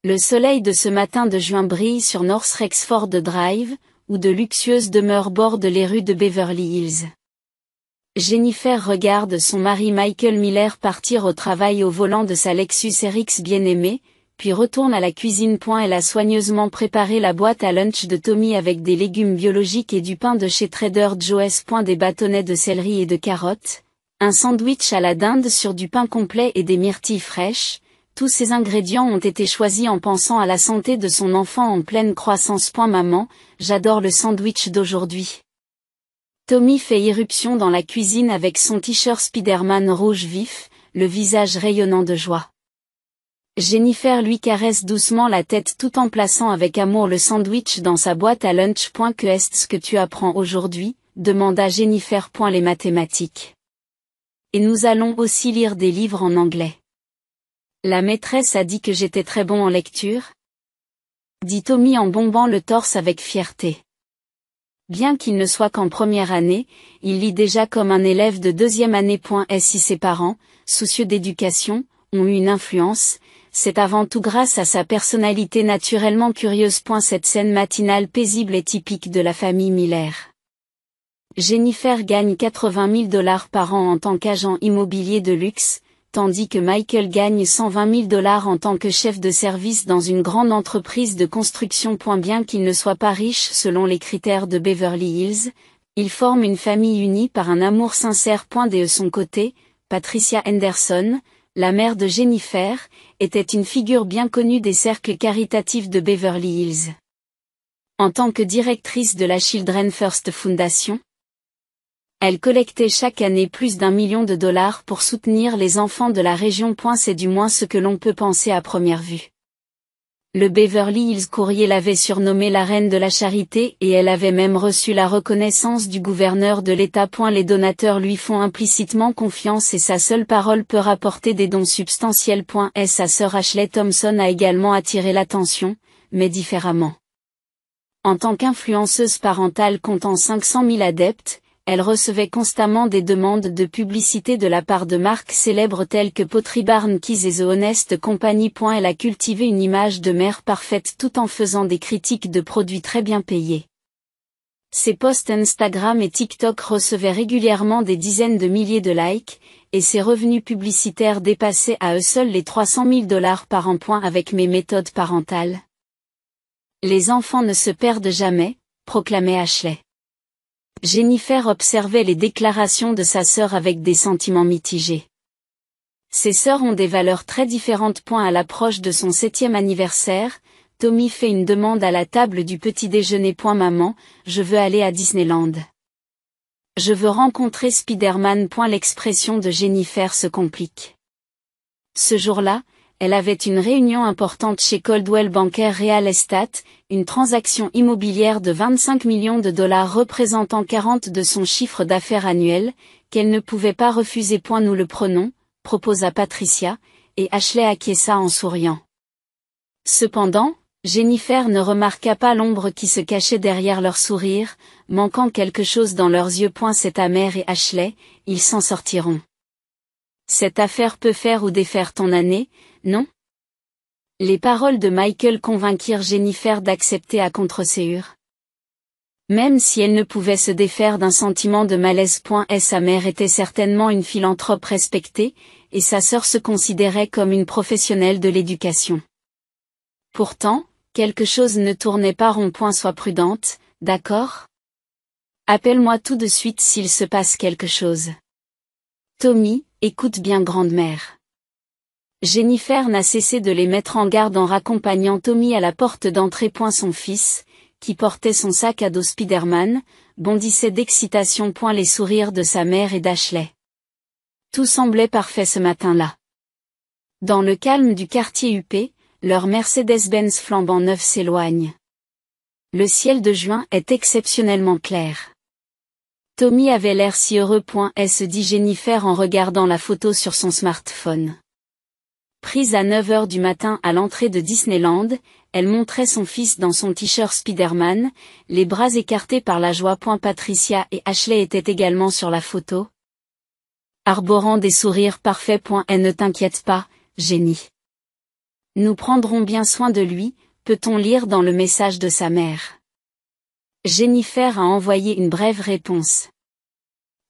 Le soleil de ce matin de juin brille sur North Rexford Drive, où de luxueuses demeures bordent les rues de Beverly Hills. Jennifer regarde son mari Michael Miller partir au travail au volant de sa Lexus RX bien-aimée, puis retourne à la cuisine. Elle a soigneusement préparé la boîte à lunch de Tommy avec des légumes biologiques et du pain de chez Trader Joe's. Des bâtonnets de céleri et de carottes, un sandwich à la dinde sur du pain complet et des myrtilles fraîches. Tous ces ingrédients ont été choisis en pensant à la santé de son enfant en pleine croissance. Maman, j'adore le sandwich d'aujourd'hui. Tommy fait irruption dans la cuisine avec son t-shirt Spider-Man rouge vif, le visage rayonnant de joie. Jennifer lui caresse doucement la tête tout en plaçant avec amour le sandwich dans sa boîte à lunch. Que est-ce que tu apprends aujourd'hui, demanda Jennifer. Les mathématiques. Et nous allons aussi lire des livres en anglais. La maîtresse a dit que j'étais très bon en lecture, dit Tommy en bombant le torse avec fierté. Bien qu'il ne soit qu'en première année, il lit déjà comme un élève de deuxième année. Si ses parents, soucieux d'éducation, ont eu une influence, c'est avant tout grâce à sa personnalité naturellement curieuse. Cette scène matinale paisible est typique de la famille Miller. Jennifer gagne $80 000 par an en tant qu'agent immobilier de luxe, tandis que Michael gagne $120 000 en tant que chef de service dans une grande entreprise de construction. Bien qu'il ne soit pas riche selon les critères de Beverly Hills, ils forment une famille unie par un amour sincère. De son côté, Patricia Henderson, la mère de Jennifer, était une figure bien connue des cercles caritatifs de Beverly Hills. En tant que directrice de la Children First Foundation, elle collectait chaque année plus d'1 million de dollars pour soutenir les enfants de la région. C'est du moins ce que l'on peut penser à première vue. Le Beverly Hills Courier l'avait surnommée la reine de la charité et elle avait même reçu la reconnaissance du gouverneur de l'État. Les donateurs lui font implicitement confiance et sa seule parole peut rapporter des dons substantiels. Sa sœur Ashley Thompson a également attiré l'attention, mais différemment. En tant qu'influenceuse parentale comptant 500 000 adeptes, elle recevait constamment des demandes de publicité de la part de marques célèbres telles que Pottery Barn Keys et The Honest Company. Elle a cultivé une image de mère parfaite tout en faisant des critiques de produits très bien payés. Ses posts Instagram et TikTok recevaient régulièrement des dizaines de milliers de likes, et ses revenus publicitaires dépassaient à eux seuls les $300 000 par an. Avec mes méthodes parentales, les enfants ne se perdent jamais, proclamait Ashley. Jennifer observait les déclarations de sa sœur avec des sentiments mitigés. Ses sœurs ont des valeurs très différentes. À l'approche de son 7e anniversaire, Tommy fait une demande à la table du petit déjeuner. Maman, je veux aller à Disneyland. Je veux rencontrer Spider-Man. L'expression de Jennifer se complique. Ce jour-là, elle avait une réunion importante chez Coldwell Banker Real Estate, une transaction immobilière de 25 millions de dollars représentant 40% de son chiffre d'affaires annuel, qu'elle ne pouvait pas refuser. Nous le prenons, proposa Patricia, et Ashley acquiesça en souriant. Cependant, Jennifer ne remarqua pas l'ombre qui se cachait derrière leur sourire, manquant quelque chose dans leurs yeux. C'est amer et Ashley, ils s'en sortiront. Cette affaire peut faire ou défaire ton année, non? Les paroles de Michael convainquirent Jennifer d'accepter à contre-séure. Même si elle ne pouvait se défaire d'un sentiment de malaise. Sa mère était certainement une philanthrope respectée, et sa sœur se considérait comme une professionnelle de l'éducation. Pourtant, quelque chose ne tournait pas rond. Sois prudente, d'accord? Appelle-moi tout de suite s'il se passe quelque chose. Tommy, écoute bien grande-mère. Jennifer n'a cessé de les mettre en garde en raccompagnant Tommy à la porte d'entrée. Son fils, qui portait son sac à dos Spider-Man, bondissait d'excitation. Les sourires de sa mère et d'Ashley. Tout semblait parfait ce matin-là. Dans le calme du quartier huppé, leur Mercedes-Benz flambant neuf s'éloigne. Le ciel de juin est exceptionnellement clair. Tommy avait l'air si heureux. Se dit Jennifer en regardant la photo sur son smartphone. Prise à 9h du matin à l'entrée de Disneyland, elle montrait son fils dans son t-shirt Spider-Man, les bras écartés par la joie. Patricia et Ashley étaient également sur la photo, arborant des sourires parfaits. Ne t'inquiète pas, Jenny. Nous prendrons bien soin de lui, peut-on lire dans le message de sa mère. Jennifer a envoyé une brève réponse.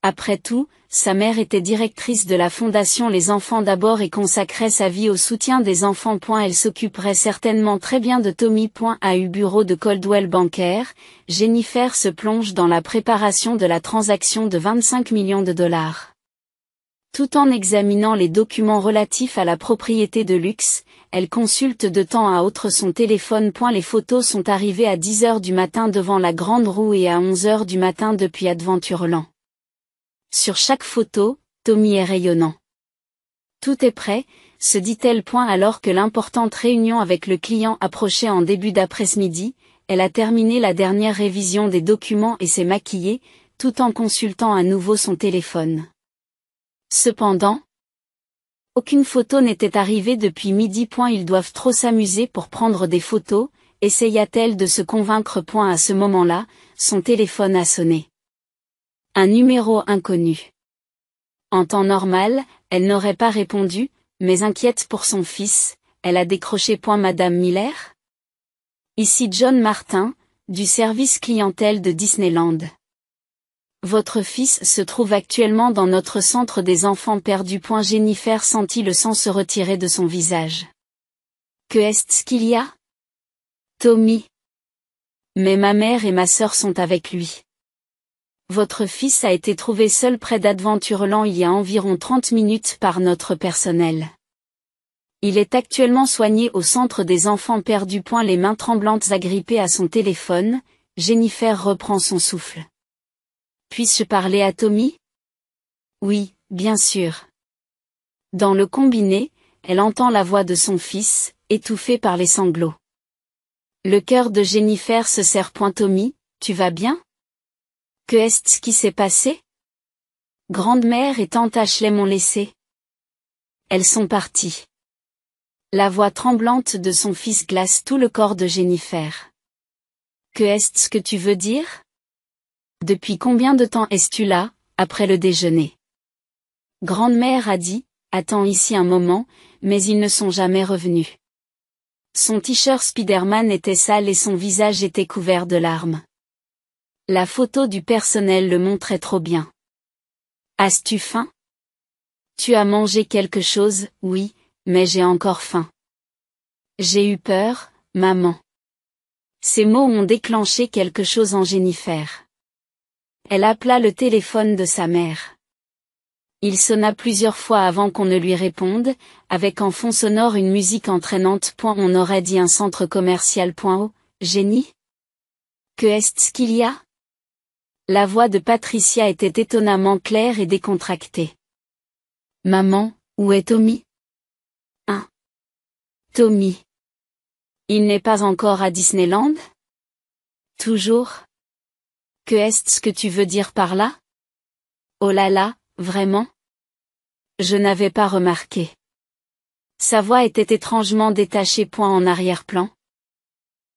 Après tout, sa mère était directrice de la fondation Les Enfants d'abord et consacrait sa vie au soutien des enfants. Elle s'occuperait certainement très bien de Tommy. AU bureau de Coldwell Banker, Jennifer se plonge dans la préparation de la transaction de 25 millions de dollars. Tout en examinant les documents relatifs à la propriété de luxe, elle consulte de temps à autre son téléphone. Les photos sont arrivées à 10 h du matin devant la Grande Roue et à 11 h du matin depuis Adventureland. Sur chaque photo, Tommy est rayonnant. Tout est prêt, se dit-elle. Alors que l'importante réunion avec le client approchait en début d'après-midi, elle a terminé la dernière révision des documents et s'est maquillée, tout en consultant à nouveau son téléphone. Cependant, aucune photo n'était arrivée depuis midi. Ils doivent trop s'amuser pour prendre des photos, essaya-t-elle de se convaincre. À ce moment-là, son téléphone a sonné. Un numéro inconnu. En temps normal, elle n'aurait pas répondu, mais inquiète pour son fils, elle a décroché. Madame Miller ? Ici John Martin, du service clientèle de Disneyland. Votre fils se trouve actuellement dans notre centre des enfants perdus. Jennifer sentit le sang se retirer de son visage. Que est-ce qu'il y a ? Tommy. Mais ma mère et ma sœur sont avec lui. Votre fils a été trouvé seul près d'Adventureland il y a environ 30 minutes par notre personnel. Il est actuellement soigné au centre des enfants perdus. Les mains tremblantes agrippées à son téléphone, Jennifer reprend son souffle. Puis-je parler à Tommy ? Oui, bien sûr. Dans le combiné, elle entend la voix de son fils, étouffée par les sanglots. Le cœur de Jennifer se serre. Tommy, tu vas bien ? Que est-ce qui s'est passé ? Grande-mère et tante Ashley m'ont laissé. Elles sont parties. La voix tremblante de son fils glace tout le corps de Jennifer. Que est-ce que tu veux dire ? Depuis combien de temps es-tu là, après le déjeuner ? Grande-mère a dit, attends ici un moment, mais ils ne sont jamais revenus. Son t-shirt Spider-Man était sale et son visage était couvert de larmes. La photo du personnel le montrait trop bien. As-tu faim ? Tu as mangé quelque chose ? Oui, mais j'ai encore faim. J'ai eu peur, maman. Ces mots ont déclenché quelque chose en Jennifer. Elle appela le téléphone de sa mère. Il sonna plusieurs fois avant qu'on ne lui réponde, avec en fond sonore une musique entraînante. On aurait dit un centre commercial. Oh, Jenny ? Que est-ce qu'il y a ? La voix de Patricia était étonnamment claire et décontractée. Maman, où est Tommy ? Hein ? Tommy. Il n'est pas encore à Disneyland ? Toujours ? Que est-ce que tu veux dire par là ? Oh là là, vraiment ? Je n'avais pas remarqué. Sa voix était étrangement détachée. En arrière-plan.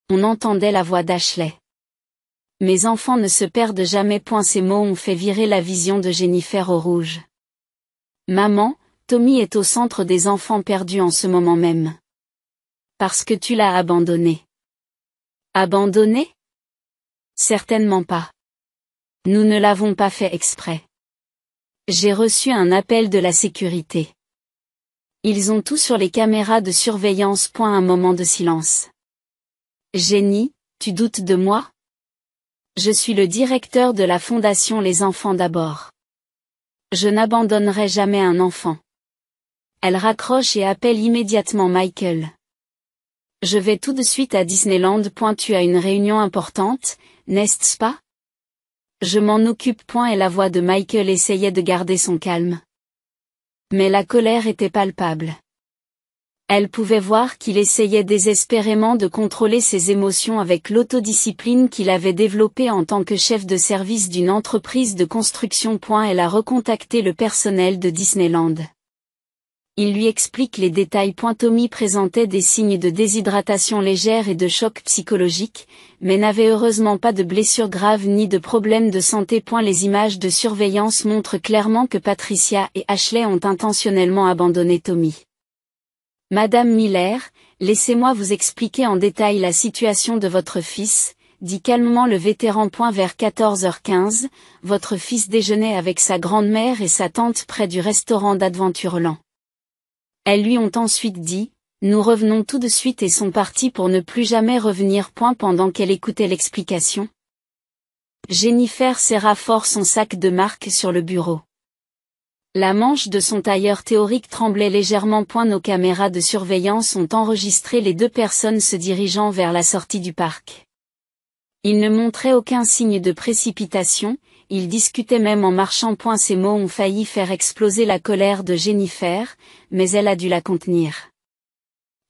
On entendait la voix d'Ashley. Mes enfants ne se perdent jamais. Ces mots ont fait virer la vision de Jennifer au rouge. Maman, Tommy est au centre des enfants perdus en ce moment même. Parce que tu l'as abandonné. Abandonné ? Certainement pas. Nous ne l'avons pas fait exprès. J'ai reçu un appel de la sécurité. Ils ont tout sur les caméras de surveillance. Un moment de silence. Jenny, tu doutes de moi ? Je suis le directeur de la fondation Les Enfants d'abord. Je n'abandonnerai jamais un enfant. Elle raccroche et appelle immédiatement Michael. Je vais tout de suite à Disneyland. Tu as une réunion importante, n'est-ce pas ? Je m'en occupe. Et la voix de Michael essayait de garder son calme. Mais la colère était palpable. Elle pouvait voir qu'il essayait désespérément de contrôler ses émotions avec l'autodiscipline qu'il avait développée en tant que chef de service d'une entreprise de construction. Elle a recontacté le personnel de Disneyland. Il lui explique les détails. Tommy présentait des signes de déshydratation légère et de choc psychologique, mais n'avait heureusement pas de blessures graves ni de problèmes de santé. Les images de surveillance montrent clairement que Patricia et Ashley ont intentionnellement abandonné Tommy. Madame Miller, Laissez-moi vous expliquer en détail la situation de votre fils, dit calmement le vétéran. Vers 14h15, votre fils déjeunait avec sa grand-mère et sa tante près du restaurant d'Adventureland. Elles lui ont ensuite dit, nous revenons tout de suite et sont partis pour ne plus jamais revenir. Pendant qu'elle écoutait l'explication, Jennifer serra fort son sac de marque sur le bureau. La manche de son tailleur théorique tremblait légèrement. Nos caméras de surveillance ont enregistré les deux personnes se dirigeant vers la sortie du parc. Ils ne montraient aucun signe de précipitation, ils discutaient même en marchant. Ces mots ont failli faire exploser la colère de Jennifer, mais elle a dû la contenir.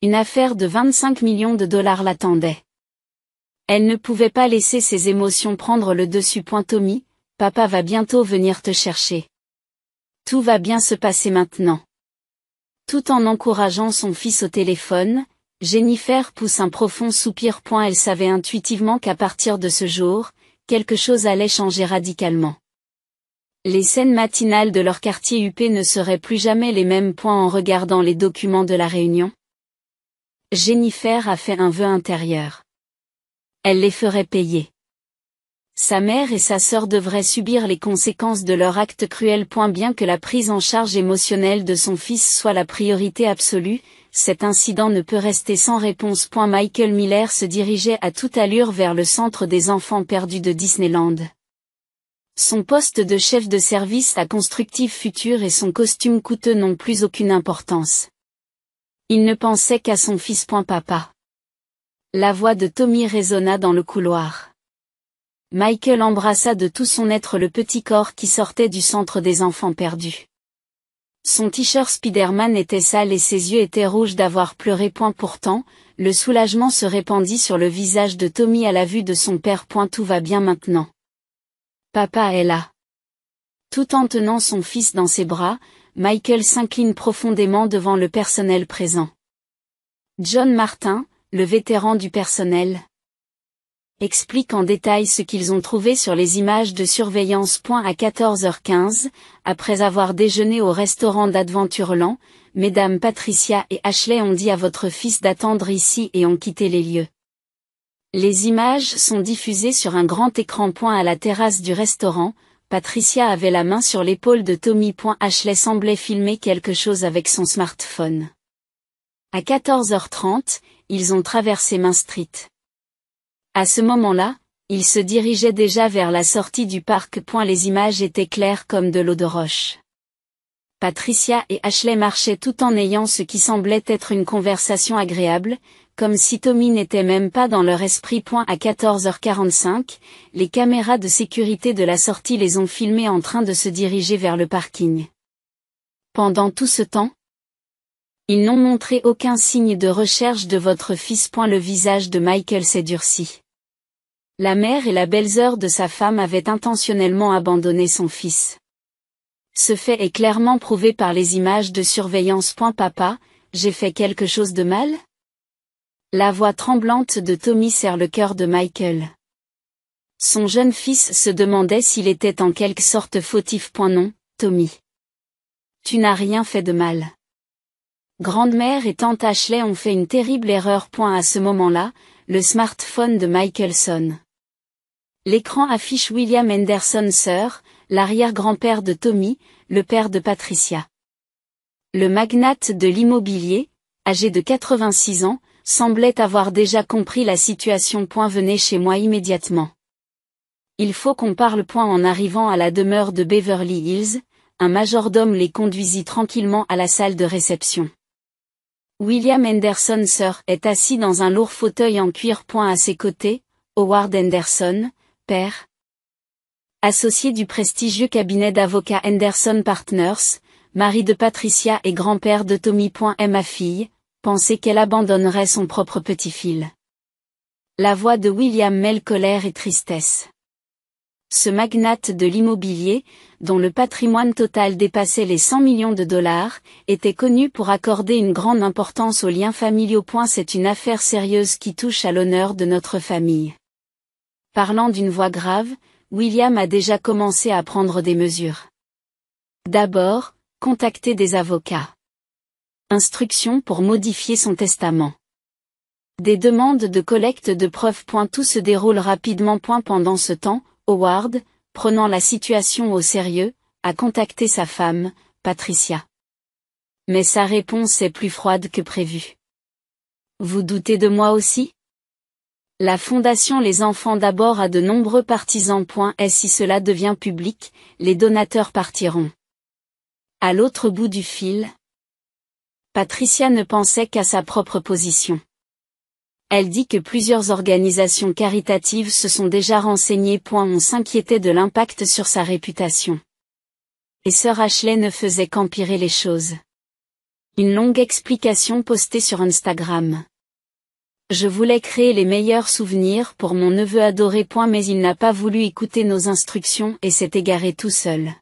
Une affaire de 25 millions de dollars l'attendait. Elle ne pouvait pas laisser ses émotions prendre le dessus. Tommy, papa va bientôt venir te chercher. Tout va bien se passer maintenant. Tout en encourageant son fils au téléphone, Jennifer pousse un profond soupir. Elle savait intuitivement qu'à partir de ce jour, quelque chose allait changer radicalement. Les scènes matinales de leur quartier huppé ne seraient plus jamais les mêmes. En regardant les documents de la réunion, Jennifer a fait un vœu intérieur. Elle les ferait payer. Sa mère et sa sœur devraient subir les conséquences de leur acte cruel. Bien que la prise en charge émotionnelle de son fils soit la priorité absolue, cet incident ne peut rester sans réponse. Michael Miller se dirigeait à toute allure vers le centre des enfants perdus de Disneyland. Son poste de chef de service à Constructive Future et son costume coûteux n'ont plus aucune importance. Il ne pensait qu'à son fils. Papa. La voix de Tommy résonna dans le couloir. Michael embrassa de tout son être le petit corps qui sortait du centre des enfants perdus. Son t-shirt Spider-Man était sale et ses yeux étaient rouges d'avoir pleuré. Pourtant, le soulagement se répandit sur le visage de Tommy à la vue de son père. Tout va bien maintenant. Papa est là. Tout en tenant son fils dans ses bras, Michael s'incline profondément devant le personnel présent. John Martin, le vétéran du personnel, explique en détail ce qu'ils ont trouvé sur les images de surveillance. À 14h15, après avoir déjeuné au restaurant d'Adventureland, mesdames Patricia et Ashley ont dit à votre fils d'attendre ici et ont quitté les lieux. Les images sont diffusées sur un grand écran. À la terrasse du restaurant, Patricia avait la main sur l'épaule de Tommy. Ashley semblait filmer quelque chose avec son smartphone. À 14h30, ils ont traversé Main Street. À ce moment-là, ils se dirigeaient déjà vers la sortie du parc. Les images étaient claires comme de l'eau de roche. Patricia et Ashley marchaient tout en ayant ce qui semblait être une conversation agréable, comme si Tommy n'était même pas dans leur esprit. À 14h45, les caméras de sécurité de la sortie les ont filmés en train de se diriger vers le parking. Pendant tout ce temps, ils n'ont montré aucun signe de recherche de votre fils. Le visage de Michael s'est durci. La mère et la belle-sœur de sa femme avaient intentionnellement abandonné son fils. Ce fait est clairement prouvé par les images de surveillance. Papa, j'ai fait quelque chose de mal? La voix tremblante de Tommy serre le cœur de Michael. Son jeune fils se demandait s'il était en quelque sorte fautif. Non, Tommy. Tu n'as rien fait de mal. Grande-mère et tante Ashley ont fait une terrible erreur. À ce moment-là, le smartphone de Michael sonne. L'écran affiche William Henderson Sr., l'arrière-grand-père de Tommy, le père de Patricia. Le magnate de l'immobilier, âgé de 86 ans, semblait avoir déjà compris la situation. Venez chez moi immédiatement. Il faut qu'on parle. En arrivant à la demeure de Beverly Hills, un majordome les conduisit tranquillement à la salle de réception. William Henderson Sr. est assis dans un lourd fauteuil en cuir. À ses côtés, Howard Henderson, père, associé du prestigieux cabinet d'avocats Henderson Partners, mari de Patricia et grand-père de Tommy. Ma fille, pensait qu'elle abandonnerait son propre petit-fils. La voix de William mêle colère et tristesse. Ce magnate de l'immobilier, dont le patrimoine total dépassait les 100 millions de dollars, était connu pour accorder une grande importance aux liens familiaux. C'est une affaire sérieuse qui touche à l'honneur de notre famille. Parlant d'une voix grave, William a déjà commencé à prendre des mesures. D'abord, contacter des avocats. Instruction pour modifier son testament. Des demandes de collecte de preuves. Tout se déroule rapidement. Pendant ce temps, Howard, prenant la situation au sérieux, a contacté sa femme, Patricia. Mais sa réponse est plus froide que prévu. Vous doutez de moi aussi? La fondation Les Enfants d'abord a de nombreux partisans. Et si cela devient public, les donateurs partiront. À l'autre bout du fil, Patricia ne pensait qu'à sa propre position. Elle dit que plusieurs organisations caritatives se sont déjà renseignées. On s'inquiétait de l'impact sur sa réputation. Et sœur Ashley ne faisait qu'empirer les choses. Une longue explication postée sur Instagram. Je voulais créer les meilleurs souvenirs pour mon neveu adoré. Mais il n'a pas voulu écouter nos instructions et s'est égaré tout seul.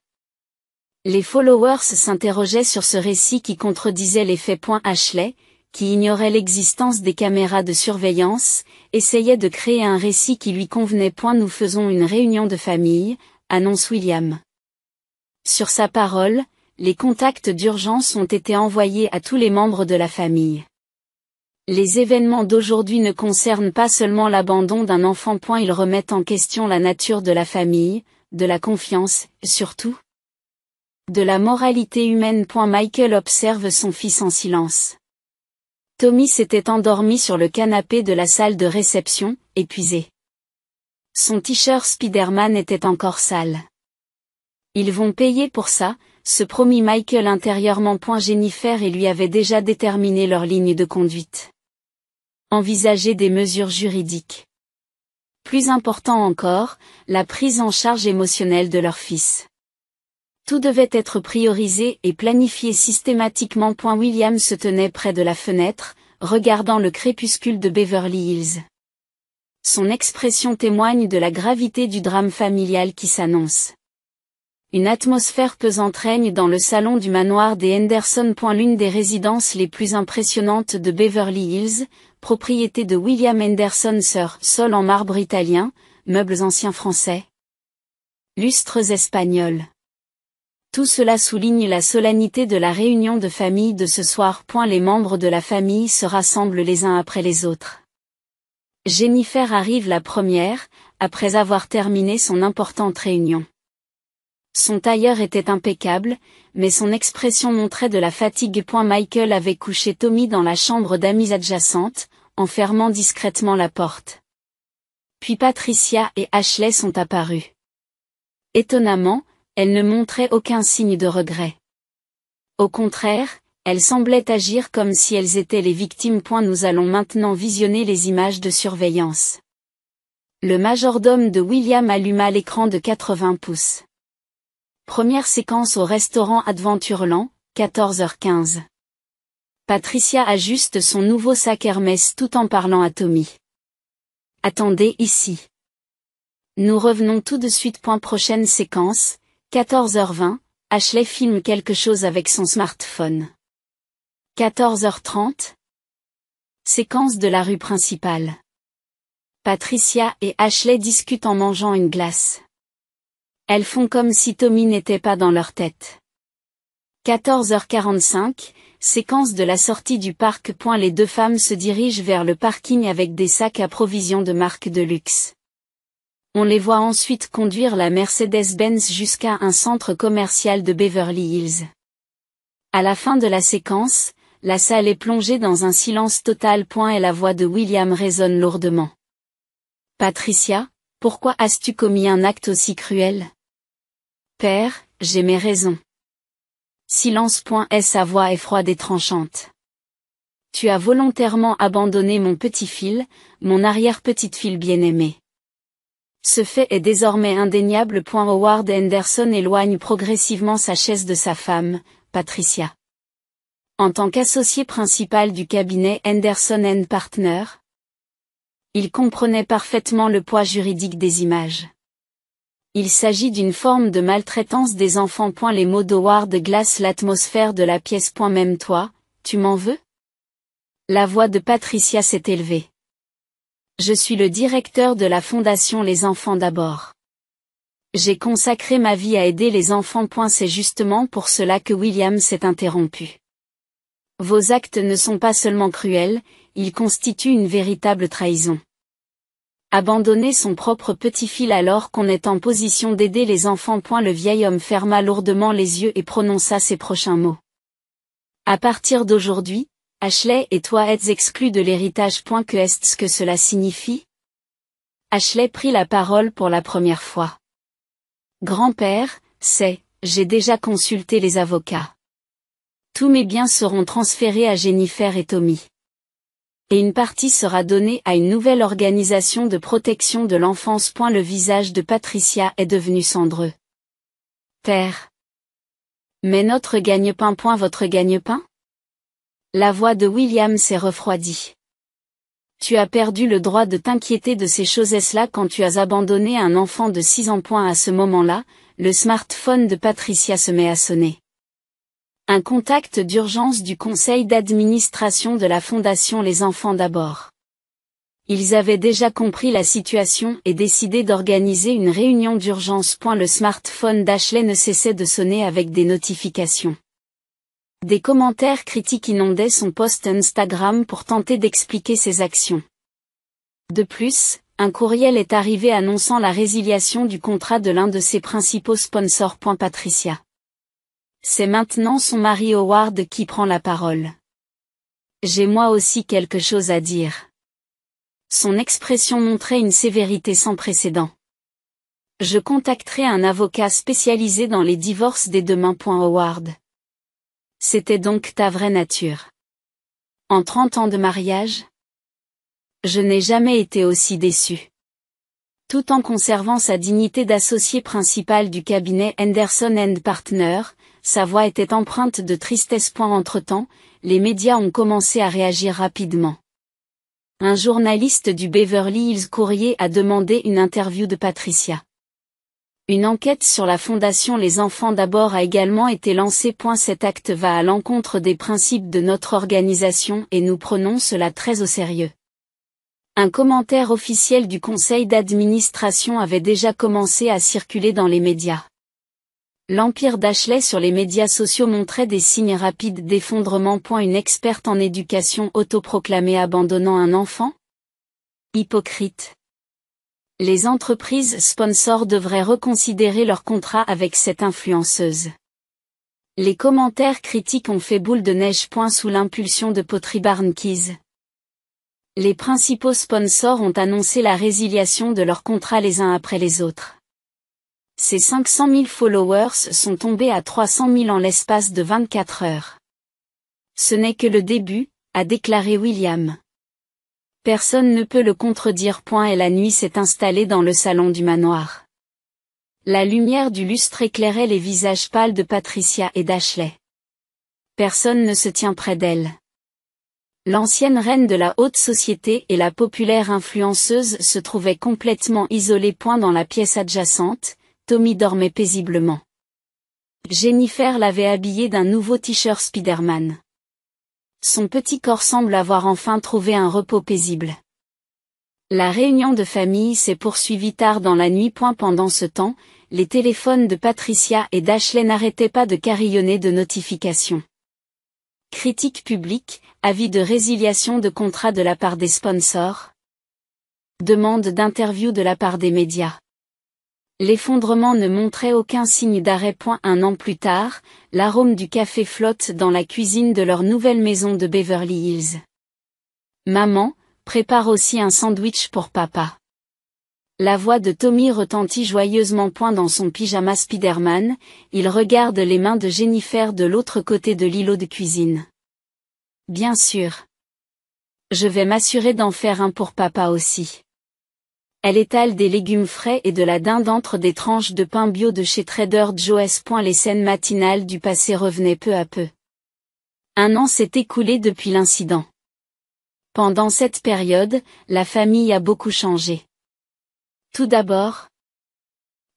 Les followers s'interrogeaient sur ce récit qui contredisait les faits. Ashley, qui ignorait l'existence des caméras de surveillance, essayait de créer un récit qui lui convenait. Nous faisons une réunion de famille, annonce William. Sur sa parole, les contacts d'urgence ont été envoyés à tous les membres de la famille. Les événements d'aujourd'hui ne concernent pas seulement l'abandon d'un enfant. Ils remettent en question la nature de la famille, de la confiance, surtout de la moralité humaine. Michael observe son fils en silence. Tommy s'était endormi sur le canapé de la salle de réception, épuisé. Son t-shirt Spider-Man était encore sale. Ils vont payer pour ça, se promit Michael intérieurement. Jennifer et lui avaient déjà déterminé leur ligne de conduite. Envisager des mesures juridiques. Plus important encore, la prise en charge émotionnelle de leur fils. Tout devait être priorisé et planifié systématiquement. William se tenait près de la fenêtre, regardant le crépuscule de Beverly Hills. Son expression témoigne de la gravité du drame familial qui s'annonce. Une atmosphère pesante règne dans le salon du manoir des Henderson. L'une des résidences les plus impressionnantes de Beverly Hills, propriété de William Henderson Sr. Sol en marbre italien, meubles anciens français. Lustres espagnols. Tout cela souligne la solennité de la réunion de famille de ce soir. Les membres de la famille se rassemblent les uns après les autres. Jennifer arrive la première, après avoir terminé son importante réunion. Son tailleur était impeccable, mais son expression montrait de la fatigue. Michael avait couché Tommy dans la chambre d'amis adjacente, en fermant discrètement la porte. Puis Patricia et Ashley sont apparues. Étonnamment, elles ne montraient aucun signe de regret. Au contraire, elles semblaient agir comme si elles étaient les victimes. Nous allons maintenant visionner les images de surveillance. Le majordome de William alluma l'écran de 80 pouces. Première séquence au restaurant Adventureland, 14h15. Patricia ajuste son nouveau sac Hermès tout en parlant à Tommy. Attendez ici. Nous revenons tout de suite. Prochaine séquence, 14h20, Ashley filme quelque chose avec son smartphone. 14h30. Séquence de la rue principale. Patricia et Ashley discutent en mangeant une glace. Elles font comme si Tommy n'était pas dans leur tête. 14h45, séquence de la sortie du parc. Les deux femmes se dirigent vers le parking avec des sacs à provisions de marque de luxe. On les voit ensuite conduire la Mercedes-Benz jusqu'à un centre commercial de Beverly Hills. À la fin de la séquence, la salle est plongée dans un silence total. Et la voix de William résonne lourdement. Patricia, pourquoi as-tu commis un acte aussi cruel? Père, j'ai mes raisons. Silence. Sa voix est froide et tranchante. Tu as volontairement abandonné mon petit-fils, mon arrière-petite-fille bien-aimée. Ce fait est désormais indéniable. Howard Henderson éloigne progressivement sa chaise de sa femme, Patricia. En tant qu'associé principal du cabinet Henderson & Partners, il comprenait parfaitement le poids juridique des images. Il s'agit d'une forme de maltraitance des enfants. Les mots d'Howard glacent l'atmosphère de la pièce. Même toi, tu m'en veux? La voix de Patricia s'est élevée. Je suis le directeur de la fondation Les Enfants d'abord. J'ai consacré ma vie à aider les enfants. C'est justement pour cela que William s'est interrompu. Vos actes ne sont pas seulement cruels, il constitue une véritable trahison. Abandonner son propre petit-fils alors qu'on est en position d'aider les enfants. Le vieil homme ferma lourdement les yeux et prononça ces prochains mots. À partir d'aujourd'hui, Ashley et toi êtes exclus de l'héritage. Que est-ce que cela signifie? Ashley prit la parole pour la première fois. Grand-père, j'ai déjà consulté les avocats. Tous mes biens seront transférés à Jennifer et Tommy. Et une partie sera donnée à une nouvelle organisation de protection de l'enfance. Le visage de Patricia est devenu cendreux. Père. Mais notre gagne-pain. Votre gagne-pain? La voix de William s'est refroidie. Tu as perdu le droit de t'inquiéter de ces choses-là quand tu as abandonné un enfant de 6 ans. À ce moment-là, le smartphone de Patricia se met à sonner. Un contact d'urgence du conseil d'administration de la fondation Les Enfants d'abord. Ils avaient déjà compris la situation et décidé d'organiser une réunion d'urgence. Le smartphone d'Ashley ne cessait de sonner avec des notifications. Des commentaires critiques inondaient son post Instagram pour tenter d'expliquer ses actions. De plus, un courriel est arrivé annonçant la résiliation du contrat de l'un de ses principaux sponsors. Patricia. C'est maintenant son mari Howard qui prend la parole. J'ai moi aussi quelque chose à dire. Son expression montrait une sévérité sans précédent. Je contacterai un avocat spécialisé dans les divorces dès demain. Howard. C'était donc ta vraie nature. En 30 ans de mariage? Je n'ai jamais été aussi déçu. Tout en conservant sa dignité d'associé principal du cabinet Henderson & Partners, sa voix était empreinte de tristesse. Entre-temps, les médias ont commencé à réagir rapidement. Un journaliste du Beverly Hills Courier a demandé une interview de Patricia. Une enquête sur la fondation Les Enfants d'abord a également été lancée. Cet acte va à l'encontre des principes de notre organisation et nous prenons cela très au sérieux. Un commentaire officiel du conseil d'administration avait déjà commencé à circuler dans les médias. L'empire d'Ashley sur les médias sociaux montrait des signes rapides d'effondrement. Une experte en éducation autoproclamée abandonnant un enfant? Hypocrite. Les entreprises sponsors devraient reconsidérer leur contrat avec cette influenceuse. Les commentaires critiques ont fait boule de neige. Sous l'impulsion de Potri Barnkeys. Les principaux sponsors ont annoncé la résiliation de leurs contrats les uns après les autres. Ces 500 000 followers sont tombés à 300 000 en l'espace de 24 heures. Ce n'est que le début, a déclaré William. Personne ne peut le contredire. Et la nuit s'est installée dans le salon du manoir. La lumière du lustre éclairait les visages pâles de Patricia et d'Ashley. Personne ne se tient près d'elle. L'ancienne reine de la haute société et la populaire influenceuse se trouvaient complètement isolées. Dans la pièce adjacente, Tommy dormait paisiblement. Jennifer l'avait habillé d'un nouveau t-shirt Spider-Man. Son petit corps semble avoir enfin trouvé un repos paisible. La réunion de famille s'est poursuivie tard dans la nuit. Pendant ce temps, les téléphones de Patricia et d'Ashley n'arrêtaient pas de carillonner de notifications. Critiques publiques, avis de résiliation de contrat de la part des sponsors. Demande d'interview de la part des médias. L'effondrement ne montrait aucun signe d'arrêt. Un an plus tard, l'arôme du café flotte dans la cuisine de leur nouvelle maison de Beverly Hills. Maman, prépare aussi un sandwich pour papa. La voix de Tommy retentit joyeusement. Dans son pyjama Spider-Man, il regarde les mains de Jennifer de l'autre côté de l'îlot de cuisine. Bien sûr. Je vais m'assurer d'en faire un pour papa aussi. Elle étale des légumes frais et de la dinde entre des tranches de pain bio de chez Trader Joe's. Les scènes matinales du passé revenaient peu à peu. Un an s'est écoulé depuis l'incident. Pendant cette période, la famille a beaucoup changé. Tout d'abord,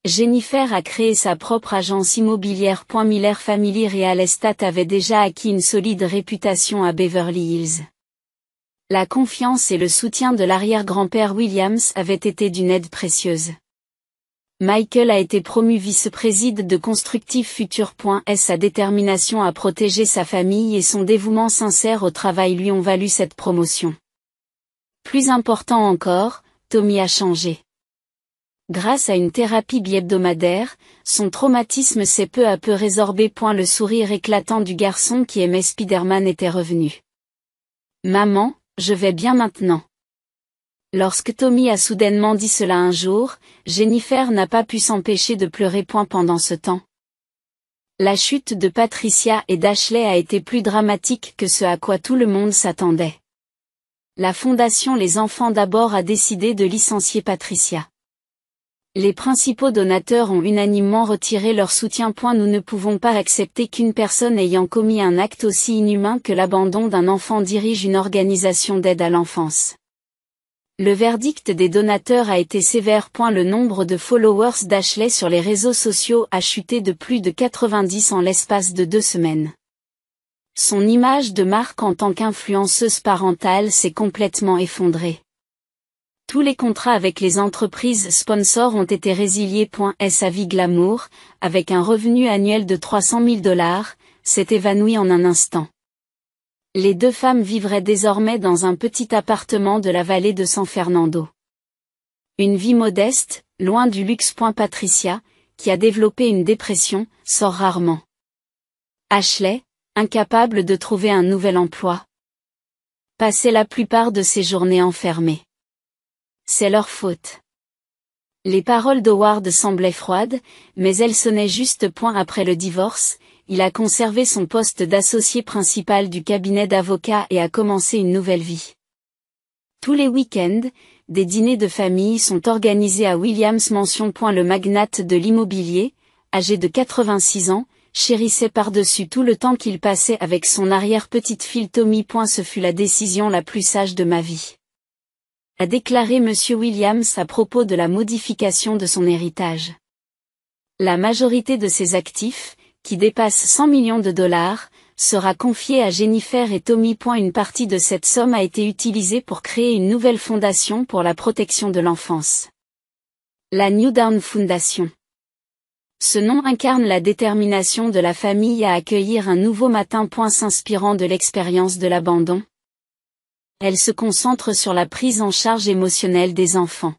Jennifer a créé sa propre agence immobilière. Miller Family Real Estate avait déjà acquis une solide réputation à Beverly Hills. La confiance et le soutien de l'arrière-grand-père Williams avaient été d'une aide précieuse. Michael a été promu vice-président de Constructive Future. Sa détermination à protéger sa famille et son dévouement sincère au travail lui ont valu cette promotion. Plus important encore, Tommy a changé. Grâce à une thérapie bi-hebdomadaire, son traumatisme s'est peu à peu résorbé. Le sourire éclatant du garçon qui aimait Spider-Man était revenu. Maman, je vais bien maintenant. Lorsque Tommy a soudainement dit cela un jour, Jennifer n'a pas pu s'empêcher de pleurer. Pendant ce temps, la chute de Patricia et d'Ashley a été plus dramatique que ce à quoi tout le monde s'attendait. La fondation Les Enfants d'abord a décidé de licencier Patricia. Les principaux donateurs ont unanimement retiré leur soutien. Nous ne pouvons pas accepter qu'une personne ayant commis un acte aussi inhumain que l'abandon d'un enfant dirige une organisation d'aide à l'enfance. Le verdict des donateurs a été sévère. Le nombre de followers d'Ashley sur les réseaux sociaux a chuté de plus de 90 en l'espace de 2 semaines. Son image de marque en tant qu'influenceuse parentale s'est complètement effondrée. Tous les contrats avec les entreprises sponsors ont été résiliés. Sa vie glamour, avec un revenu annuel de $300 000, s'est évanouie en un instant. Les deux femmes vivraient désormais dans un petit appartement de la vallée de San Fernando. Une vie modeste, loin du luxe. Patricia, qui a développé une dépression, sort rarement. Ashley, incapable de trouver un nouvel emploi, passait la plupart de ses journées enfermée. C'est leur faute. Les paroles d'Howard semblaient froides, mais elles sonnaient juste. Après le divorce, il a conservé son poste d'associé principal du cabinet d'avocats et a commencé une nouvelle vie. Tous les week-ends, des dîners de famille sont organisés à Williams Mansion. Le magnate de l'immobilier, âgé de 86 ans, chérissait par-dessus tout le temps qu'il passait avec son arrière-petite-fille Tommy. Ce fut la décision la plus sage de ma vie, a déclaré M. Williams à propos de la modification de son héritage. La majorité de ses actifs, qui dépassent $100 millions, sera confiée à Jennifer et Tommy. Une partie de cette somme a été utilisée pour créer une nouvelle fondation pour la protection de l'enfance. La New Dawn Foundation. Ce nom incarne la détermination de la famille à accueillir un nouveau matin. S'inspirant de l'expérience de l'abandon, elle se concentre sur la prise en charge émotionnelle des enfants.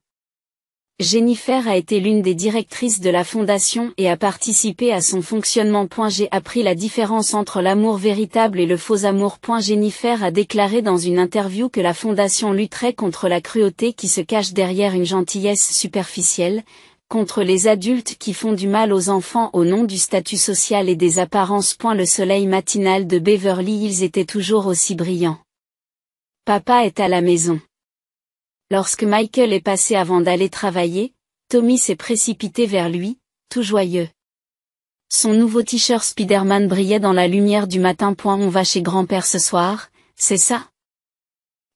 Jennifer a été l'une des directrices de la fondation et a participé à son fonctionnement. J'ai appris la différence entre l'amour véritable et le faux amour. Jennifer a déclaré dans une interview que la fondation lutterait contre la cruauté qui se cache derrière une gentillesse superficielle, contre les adultes qui font du mal aux enfants au nom du statut social et des apparences. Le soleil matinal de Beverly Hills était toujours aussi brillant. Papa est à la maison. Lorsque Michael est passé avant d'aller travailler, Tommy s'est précipité vers lui, tout joyeux. Son nouveau t-shirt Spider-Man brillait dans la lumière du matin. On va chez grand-père ce soir, c'est ça?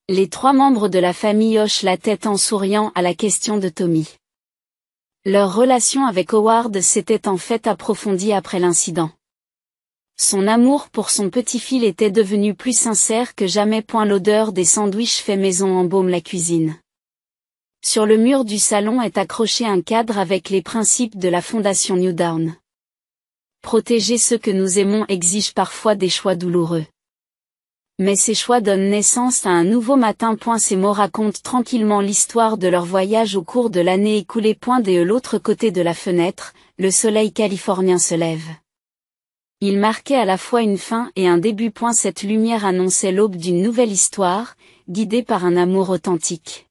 Les 3 membres de la famille hochent la tête en souriant à la question de Tommy. Leur relation avec Howard s'était en fait approfondie après l'incident. Son amour pour son petit-fils était devenu plus sincère que jamais. L'odeur des sandwichs faits maison embaume la cuisine. Sur le mur du salon est accroché un cadre avec les principes de la fondation New Dawn. Protéger ceux que nous aimons exige parfois des choix douloureux. Mais ces choix donnent naissance à un nouveau matin. Ces mots racontent tranquillement l'histoire de leur voyage au cours de l'année écoulée. De l'autre côté de la fenêtre, le soleil californien se lève. Il marquait à la fois une fin et un début. Cette lumière annonçait l'aube d'une nouvelle histoire, guidée par un amour authentique.